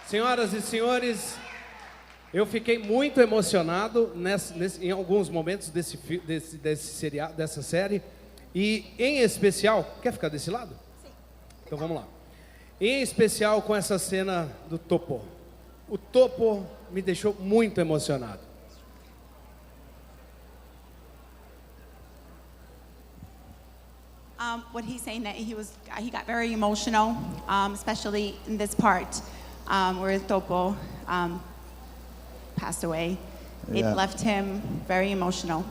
Senhoras e senhores, eu fiquei muito emocionado em alguns momentos dessa série. E em especial, quer ficar desse lado? Sim. Então vamos lá. Em especial com essa cena do topo. O topo me deixou muito emocionado. What he's saying that he got very emotional, especially in this part where Topo passed away. Yeah. It left him very emotional.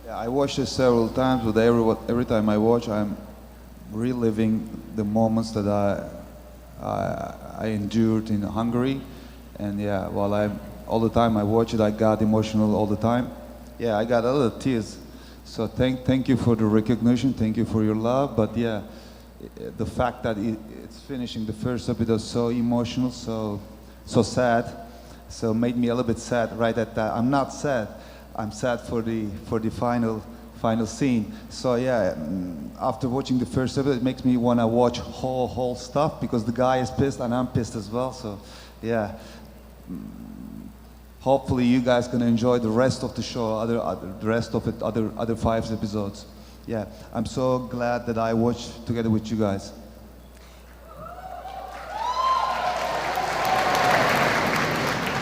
Yeah, I watched it several times, but every time I watch, I'm reliving the moments that I endured in Hungary. And yeah, all the time I watch it, I got emotional all the time. Yeah, I got a lot of tears. So thank you for the recognition, thank you for your love. But yeah, the fact that it's finishing the first episode so emotional, so sad, so made me a little bit sad right at that. I'm not sad. I'm sad for the final scene. So yeah, after watching the first episode, it makes me want to watch whole stuff because the guy is pissed and I'm pissed as well. So yeah, hopefully you guys can enjoy the rest of the show, the rest of it, other 5 episodes. Yeah, I'm so glad that I watched together with you guys.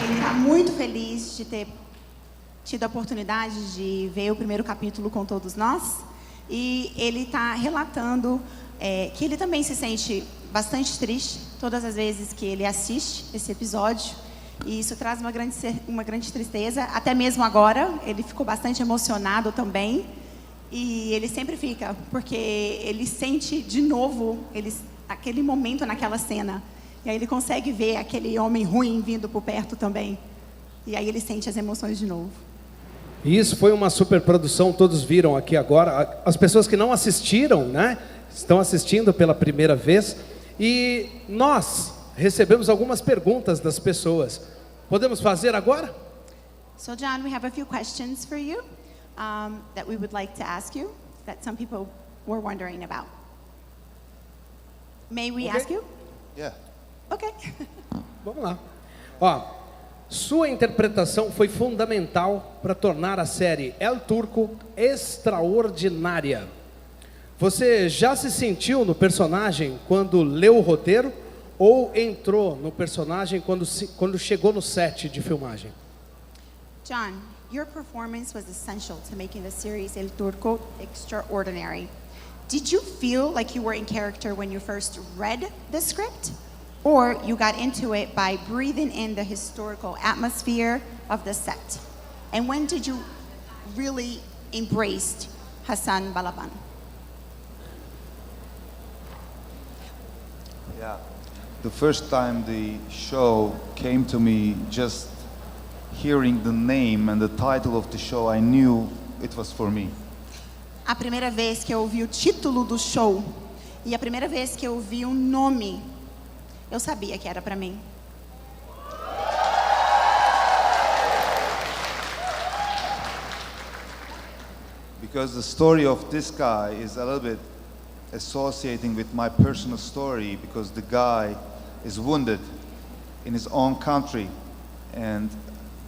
Ele está muito feliz de ter tido a oportunidade de ver o primeiro capítulo com todos nós. E ele está relatando que ele também se sente bastante triste todas as vezes que ele assiste esse episódio. E isso traz uma grande tristeza. Até mesmo agora, ele ficou bastante emocionado também. E ele sempre fica, porque ele sente de novo aquele momento naquela cena. E aí ele consegue ver aquele homem ruim vindo por perto também. E aí ele sente as emoções de novo. E isso foi uma superprodução, todos viram aqui agora. As pessoas que não assistiram, né, estão assistindo pela primeira vez. E nós recebemos algumas perguntas das pessoas. Podemos fazer agora? So John, we have a few questions for you that we would like to ask you, that some people were wondering about. May we ask you? Yeah. Okay. Vamos lá. Ó, sua interpretação foi fundamental para tornar a série El Turco extraordinária. Você já se sentiu no personagem quando leu o roteiro ou entrou no personagem quando chegou no set de filmagem? John, your performance was essential to making the series El Turco extraordinary. Did you feel like you were in character when you first read the script? Or you got into it by breathing in the historical atmosphere of the set? And when did you really embrace Hassan Balaban? Yeah. The first time the show came to me, just hearing the name and the title of the show, I knew it was for me. A primeira vez que eu ouvi o título do show e a primeira vez que eu ouvi o nome, eu sabia que era para mim. Because the story of this guy is a little bit associating with my personal story, because the guy is wounded in his own country and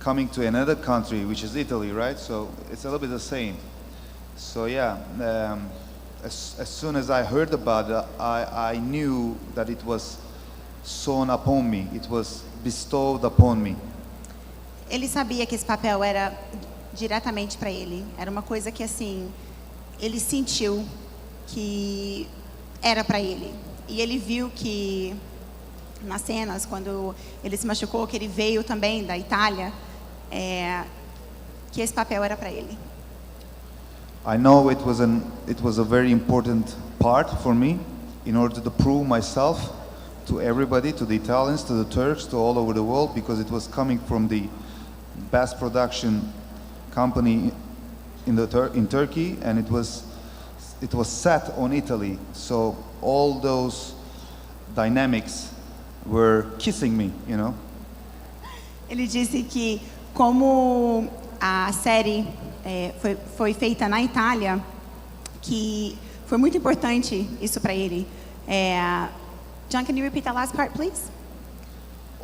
coming to another country, which is Italy, right? So it's a little bit the same. So yeah, as soon as I heard about it, I knew that it was sown upon me. It was bestowed upon me. Ele sabia que esse papel era diretamente para ele. Era uma coisa que assim, ele sentiu que era para ele. E ele viu que nas cenas, quando ele se machucou, que ele veio também da Itália, que esse papel era para ele. I know it was a very important part for me in order to prove myself to everybody, to the Italians, to the Turks, to all over the world, because it was coming from the best production company in Turkey, and it was set on Italy. So all those dynamics were kissing me, you know. Ele disse que como a série foi feita na Itália, que foi muito importante isso para ele. John, can you repeat that last part, please?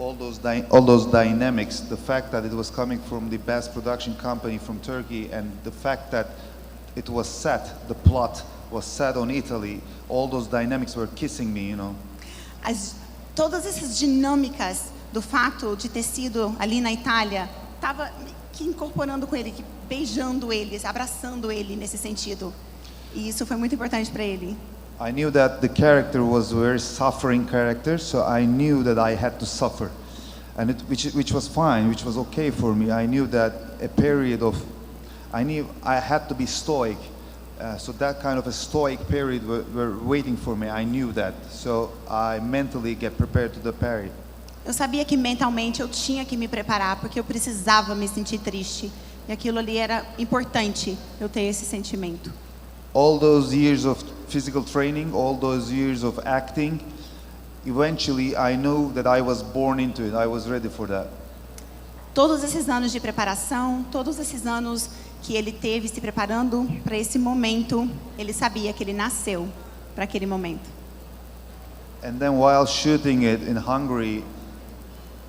all those dynamics, the fact that it was coming from the best production company from Turkey, and the fact that it was set, the plot was set on Italy, all those dynamics were kissing me, you know. Todas essas dinâmicas do fato de ter sido ali na Itália, estava que incorporando com ele, que beijando ele, abraçando ele nesse sentido. E isso foi muito importante para ele. I knew that the character was a very suffering character, so I knew that I had to suffer, and which was fine, which was okay for me. I knew that I knew I had to be stoic, so that kind of a stoic period were waiting for me. I knew that, so I mentally get prepared to the period. Eu sabia que mentalmente eu tinha que me preparar, porque eu precisava me sentir triste, e aquilo ali era importante, eu ter esse sentimento. All those years of physical training, all those years of acting, eventually I knew that I was born into it. I was ready for that. Todos esses anos de preparação, todos esses anos que ele teve se preparando para esse momento, ele sabia que ele nasceu para aquele momento. And then while shooting it in Hungary,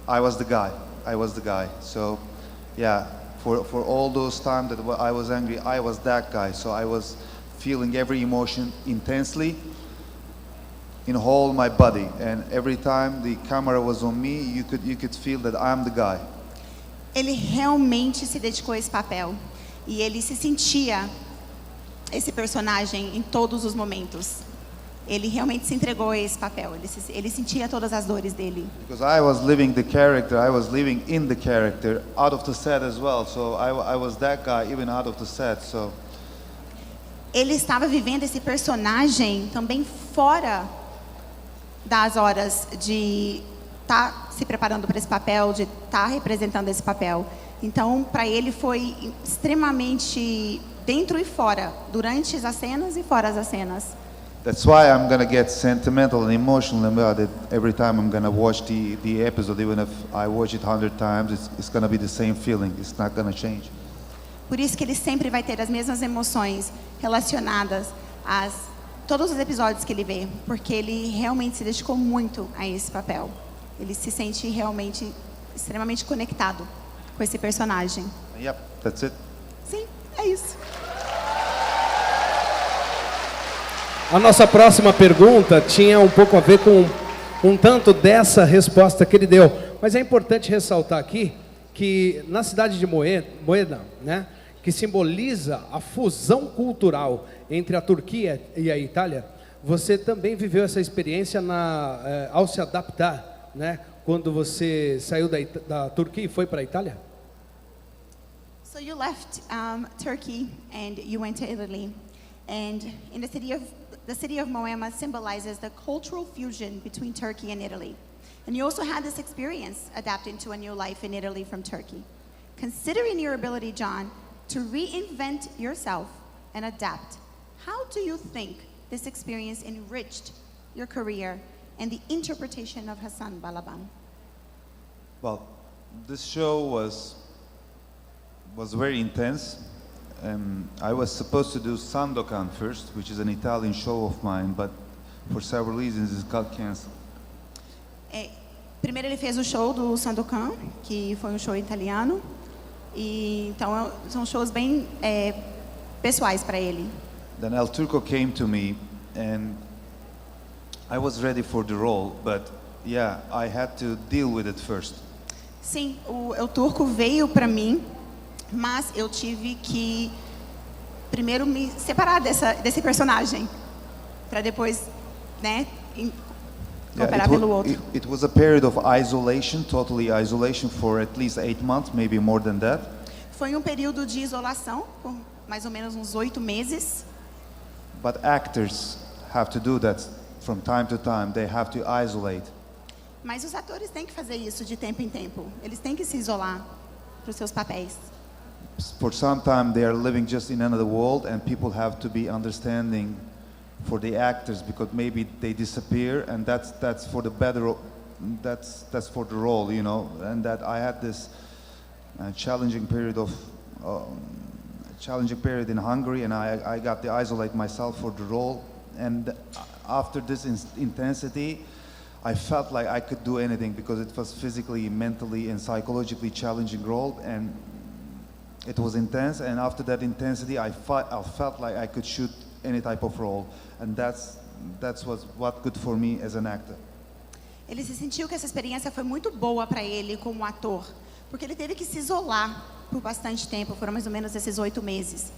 I was the guy. I was the guy. So, yeah, for all those times that I was angry, I was that guy. So I was feeling every emotion intensely in whole my body, and every time the camera was on me, you could feel that I'm the guy. Ele realmente se dedicou a esse papel e ele se sentia esse personagem em todos os momentos. Ele realmente se entregou a esse papel. Ele sentia todas as dores dele. Because I was living the character, I was living in the character out of the set as well. So I was that guy even out of the set. So ele estava vivendo esse personagem também fora das horas de estar se preparando para esse papel, de estar representando esse papel. Então, para ele foi extremamente dentro e fora, durante as cenas e fora das cenas. That's why I'm gonna get sentimental and emotional about it every time I'm gonna watch the episode. Even if I watch it 100 times, it's gonna be the same feeling. It's not gonna change. Por isso que ele sempre vai ter as mesmas emoções relacionadas a todos os episódios que ele vê, porque ele realmente se dedicou muito a esse papel. Ele se sente realmente extremamente conectado com esse personagem. Yep, that's it. Sim, é isso. A nossa próxima pergunta tinha um pouco a ver com um tanto dessa resposta que ele deu. Mas é importante ressaltar aqui que na cidade de Moeda, né, que simboliza a fusão cultural entre a Turquia e a Itália, você também viveu essa experiência ao se adaptar, né, quando você saiu da Turquia e foi para a Itália? So you left Turkey and you went to Italy, and in the city of Moema symbolizes the cultural fusion between Turkey and Italy. And you also had this experience adapting to a new life in Italy from Turkey. Considering your ability, John, to reinvent yourself and adapt, how do you think this experience enriched your career and the interpretation of Hassan Balaban? Well, this show was very intense. I was supposed to do Sandokan first, which is an Italian show of mine, but for several reasons it got canceled. Primeiro ele fez o show do Sandokan, que foi um show italiano, e então são shows bem pessoais para ele. Then El Turco came to me, and I was ready for the role, but yeah, I had to deal with it first. Sim, o El Turco veio para mim, mas eu tive que primeiro me separar desse personagem, para depois, né, cooperar pelo outro. It was a period of isolation, totally isolation for at least 8 months, maybe more than that. Foi um período de isolação, por mais ou menos uns 8 meses. But actors have to do that from time to time. They have to isolate. Mas os atores têm que fazer isso de tempo em tempo. Eles têm que se isolar para os seus papéis. For some time they are living just in another world, and people have to be understanding for the actors, because maybe they disappear, and that's for the better, that's for the role, you know. And that I had this challenging period in Hungary, and I got to isolate myself for the role. And after this intensity, I felt like I could do anything because it was physically, mentally, and psychologically challenging role, and it was intense. And after that intensity, I felt like I could shoot any type of role, and that's what good for me as an actor. Ele se sentiu que essa experiência foi muito boa para ele como ator, porque ele teve que se isolar por bastante tempo, foram mais ou menos esses 8 meses.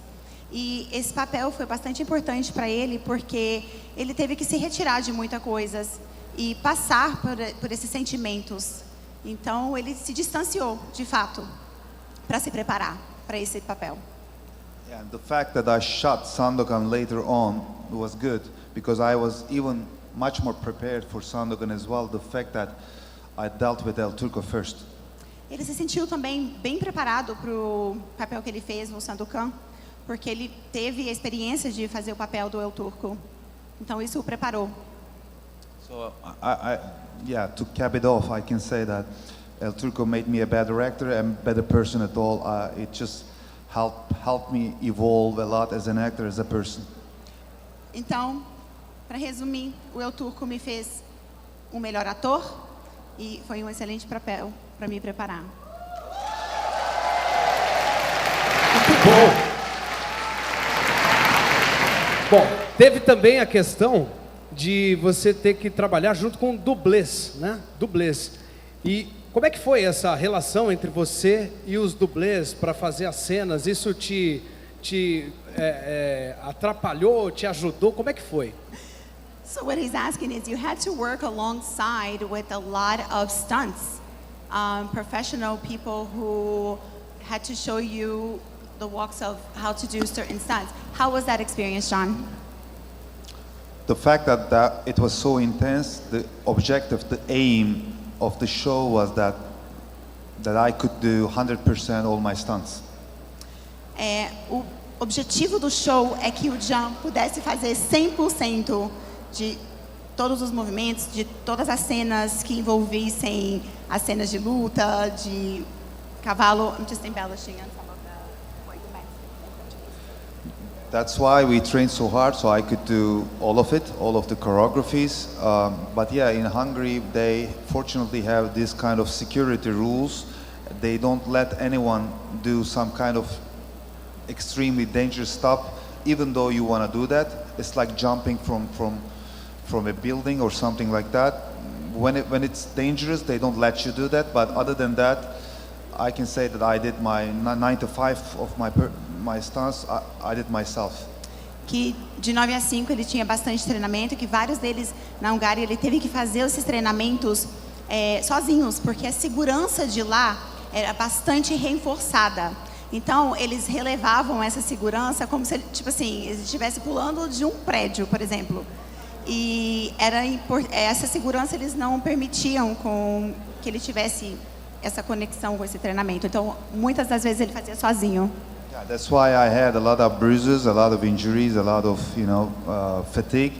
E esse papel foi bastante importante para ele, porque ele teve que se retirar de muitas coisas e passar por esses sentimentos. Então ele se distanciou, de fato, para se preparar para esse papel. Yeah, the fact that I shot Sandokan later on was good because I was even much more prepared for Sandokan as well. The fact that I dealt with El Turco first. Ele se sentiu também bem preparado para o papel que ele fez no Sandokan, porque ele teve a experiência de fazer o papel do El Turco. Então isso o preparou. So yeah, to cap it off, I can say that El Turco made me a better actor and better person at all. It just helped me evolve a lot as an actor, as a person. Então, para resumir, o El Turco me fez um melhor ator e foi um excelente papel para me preparar. Muito bom. Bom, teve também a questão de você ter que trabalhar junto com dublês, né? Dublês. E como é que foi essa relação entre você e os dublês para fazer as cenas? Isso te atrapalhou, te ajudou? Como é que foi? So what he's asking is, you had to work alongside with a lot of stunts, professional people who had to show you the walks of how to do certain stunts. How was that experience, John? The fact that it was so intense, the objective, the aim of the show was that I could do 100% all my stunts. O objetivo do show é que o John pudesse fazer 100% de todos os movimentos, de todas as cenas que envolvissem as cenas de luta, de cavalo. I'm just embellishing on some of the what you meant. That's why we trained so hard, so I could do all of it, all of the choreographies. But yeah, in Hungary, they fortunately have this kind of security rules. They don't let anyone do some kind of extremely dangerous stuff, even though you want to do that. It's like jumping from a building or something like that. When it's dangerous, they don't let you do that. But other than that, I can say that I did my 9 to 5 of my stunts, I did myself. Que de 9 a 5 ele tinha bastante treinamento, que vários deles na Hungária ele teve que fazer esses treinamentos sozinhos, porque a segurança de lá era bastante reforçada. Então eles relevavam essa segurança como se, tipo assim, ele estivesse pulando de um prédio, por exemplo. E essa segurança eles não permitiam que ele tivesse essa conexão com esse treinamento. Então muitas das vezes ele fazia sozinho. Yeah, that's why I had a lot of bruises, a lot of injuries, a lot of fatigue,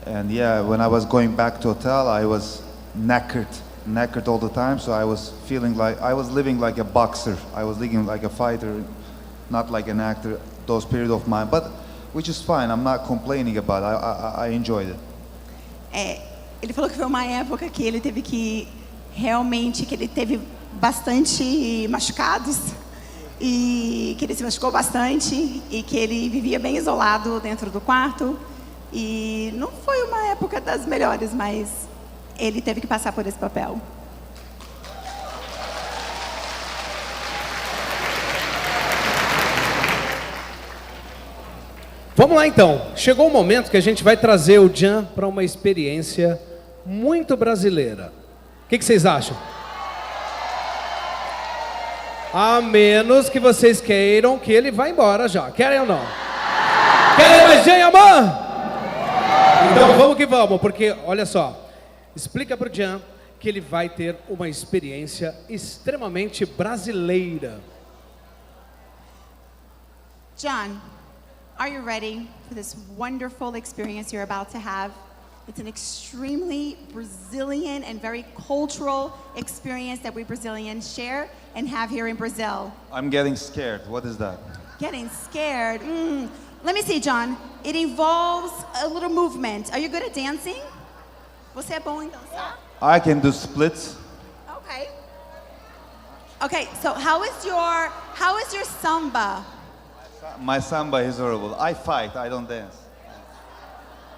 and yeah, when I was going back to hotel, I was knackered all the time. So I was feeling like I was living like a boxer. I was living like a fighter, not like an actor. Those periods of mine, but which is fine. I'm not complaining about it. I enjoyed it. Ele falou que foi uma época que ele teve que realmente que ele teve bastante machucados. E que ele se machucou bastante e que ele vivia bem isolado dentro do quarto. E não foi uma época das melhores, mas ele teve que passar por esse papel. Vamos lá então. Chegou o momento que a gente vai trazer o Jan para uma experiência muito brasileira. O que vocês acham? A menos que vocês queiram que ele vá embora já. Querem ou não? Querem mais Jan, Yaman? Então vamos que vamos, porque olha só. Explica para o Jan que ele vai ter uma experiência extremamente brasileira. John, are you ready for this wonderful experience you're about to have? It's an extremely Brazilian and very cultural experience that we Brazilians share and have here in Brazil. I'm getting scared. What is that? Getting scared? Let me see, John. It involves a little movement. Are you good at dancing? Você é bom em dançar? I can do splits. Okay. Okay, so how is your samba? My samba is horrible. I fight, I don't dance.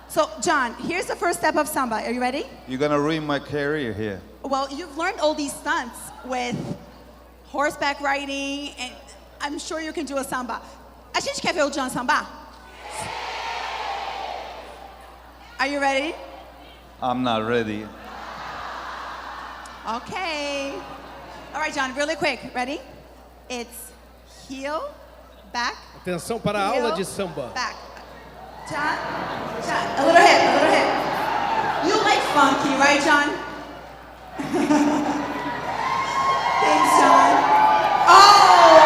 So, John, here's the first step of samba. Are you ready? You're gonna ruin my career here. Well, you've learned all these stunts with horseback riding, and I'm sure you can do a samba. A gente quer ver o John sambar? Are you ready? I'm not ready. Okay. All right, John, really quick. Ready? It's heel, back, Atenção para a heel, aula de samba. back. John, a little hip, a little hip. You like funky, right, John? Thanks, John. Oh!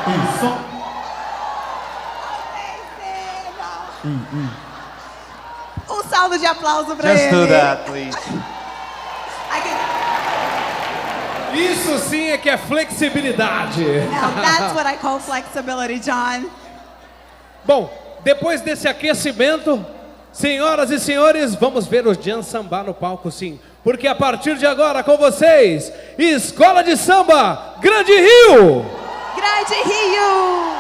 Isso. Um salve de aplauso para Just ele. do that, please. I can... Isso sim é que é flexibilidade. Now that's what I call flexibility, John. Bom, depois desse aquecimento, senhoras e senhores, vamos ver o Jan sambar no palco, sim. Porque a partir de agora, com vocês, Escola de Samba Grande Rio. Grande Rio.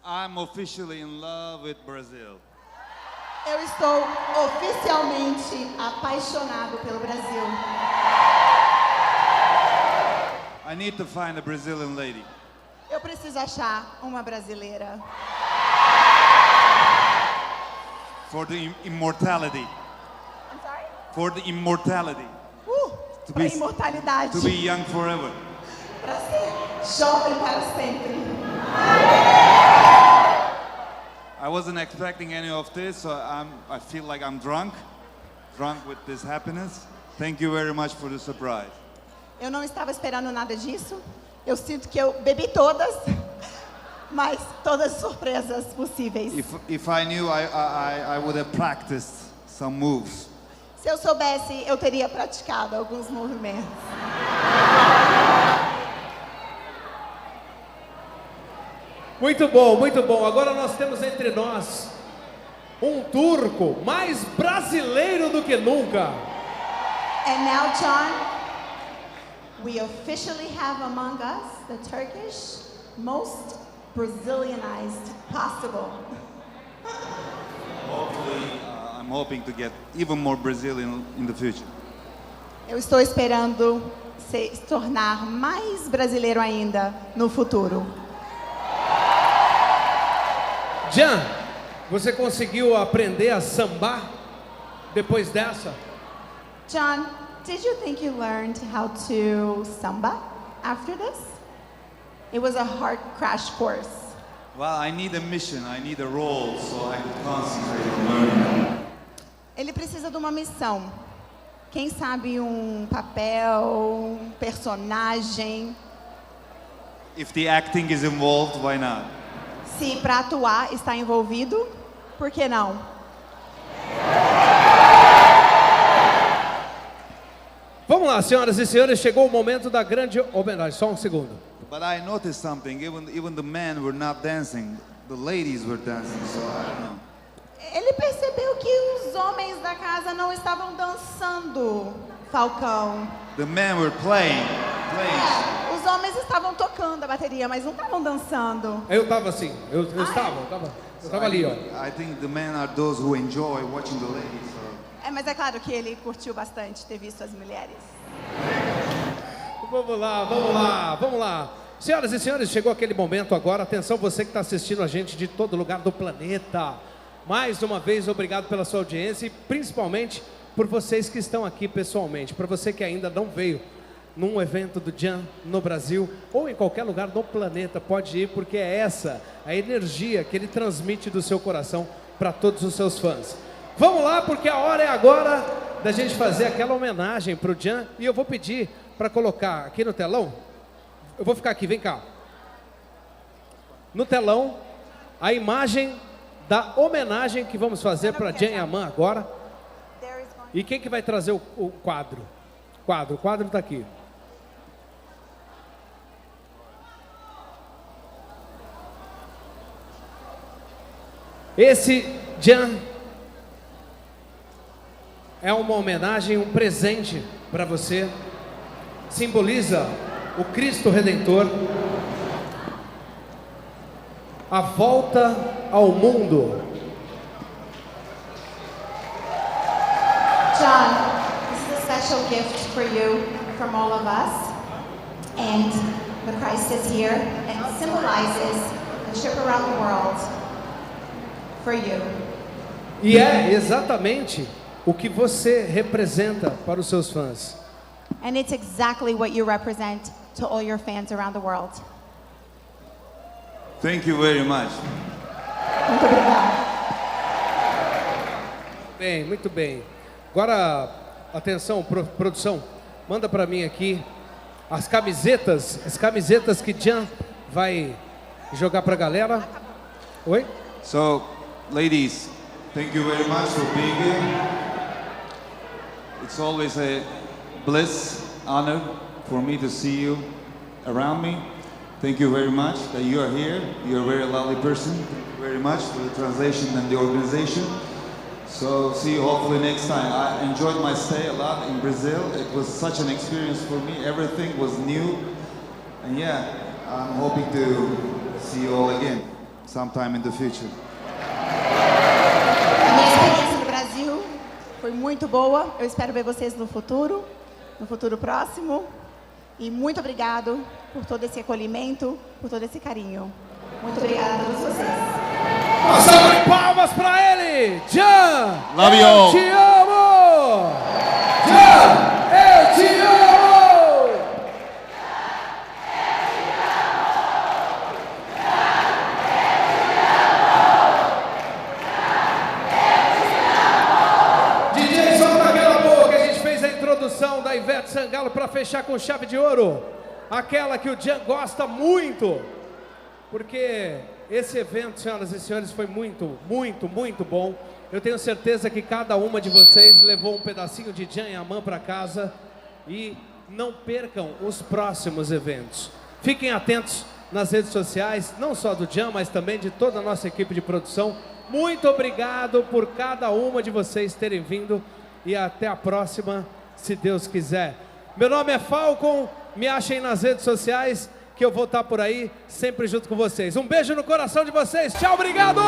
I'm officially in love with Brazil. Eu estou oficialmente apaixonado pelo Brasil. I need to find a Brazilian lady. Eu preciso achar uma brasileira. For the immortality. I'm sorry? For the immortality. Para imortalidade. To be young forever. Para ser jovem para sempre. I wasn't expecting any of this, so I feel like I'm drunk with this happiness. Thank you very much for the surprise. Eu não estava esperando nada disso. Eu sinto que eu bebi todas, mas todas as surpresas possíveis. If I knew, I would have practiced some moves. Se eu soubesse, eu teria praticado alguns movimentos. Muito bom, muito bom. Agora nós temos entre nós um turco mais brasileiro do que nunca. And now, John, we officially have among us the Turkish most Brazilianized possible. Hopefully, I'm hoping to get even more Brazilian in the future. Eu estou esperando se tornar mais brasileiro ainda no futuro. Jan, você conseguiu aprender a sambar depois dessa? John, did you think you learned how to samba after this? It was a hard crash course. Well, I need a mission, I need a role, so I can concentrate on learning. Ele precisa de uma missão. Quem sabe um papel, um personagem. If the acting is involved, why not? Se para atuar está envolvido, por que não? Vamos lá, senhoras e senhores, chegou o momento da grande homenagem. Só um segundo. But I noticed something, even the men were not dancing, the ladies were dancing, so I don't know. Ele percebeu que os homens da casa não estavam dançando, Falcão. The men were playing. Os homens estavam tocando a bateria, mas não estavam dançando. Eu estava assim, eu estava ali, ó. I think the men are those who enjoy watching the ladies. So. Mas é claro que ele curtiu bastante ter visto as mulheres. Vamos lá. Senhoras e senhores, chegou aquele momento agora. Atenção, você que está assistindo a gente de todo lugar do planeta. Mais uma vez, obrigado pela sua audiência e principalmente por vocês que estão aqui pessoalmente. Para você que ainda não veio num evento do Jan no Brasil ou em qualquer lugar do planeta, pode ir, porque é essa a energia que ele transmite do seu coração para todos os seus fãs. Vamos lá, porque a hora é agora da gente fazer aquela homenagem para o Jan. E eu vou pedir para colocar aqui no telão. Eu vou ficar aqui, vem cá. No telão, a imagem da homenagem que vamos fazer para Jan e Yaman agora. E quem que vai trazer o quadro? O quadro está aqui. Esse Jan é uma homenagem, um presente para você. Simboliza o Cristo Redentor, a volta ao mundo. John, this is a special gift for you from all of us. And the Christ is here and symbolizes the trip around the world for you. E é exatamente o que você representa para os seus fãs. And it's exactly what you represent to all your fans around the world. Thank you very much. Muito obrigada. Muito bem. Agora, atenção, produção, manda para mim aqui as camisetas que Jan vai jogar para a galera. Oi? So, ladies, thank you very much for being here. It's always a bliss, honor for me to see you around me. Thank you very much that you are here. You're a very lovely person. Thank you very much for the translation and the organization. So see you hopefully next time. I enjoyed my stay a lot in Brazil. It was such an experience for me. Everything was new. And yeah, I'm hoping to see you all again. sometime in the future. A minha experiência no Brasil foi muito boa. Eu espero ver vocês no futuro próximo. E muito obrigado por todo esse acolhimento, por todo esse carinho. Muito obrigada a todos vocês. Uma salva de palmas pra ele! Jan! Love you eu all. te amo! Jan! Eu te amo! DJ, solta aquela boa que a gente fez a introdução da Ivete Sangalo para fechar com chave de ouro. Aquela que o Jan gosta muito. Porque esse evento, senhoras e senhores, foi muito, muito, muito bom. Eu tenho certeza que cada uma de vocês levou um pedacinho de Jan e Yaman para casa. E não percam os próximos eventos. Fiquem atentos nas redes sociais, não só do Jan, mas também de toda a nossa equipe de produção. Muito obrigado por cada uma de vocês terem vindo. E até a próxima, se Deus quiser. Meu nome é Falcon, me achem nas redes sociais, que eu vou estar por aí, sempre junto com vocês. Um beijo no coração de vocês. Tchau, obrigado!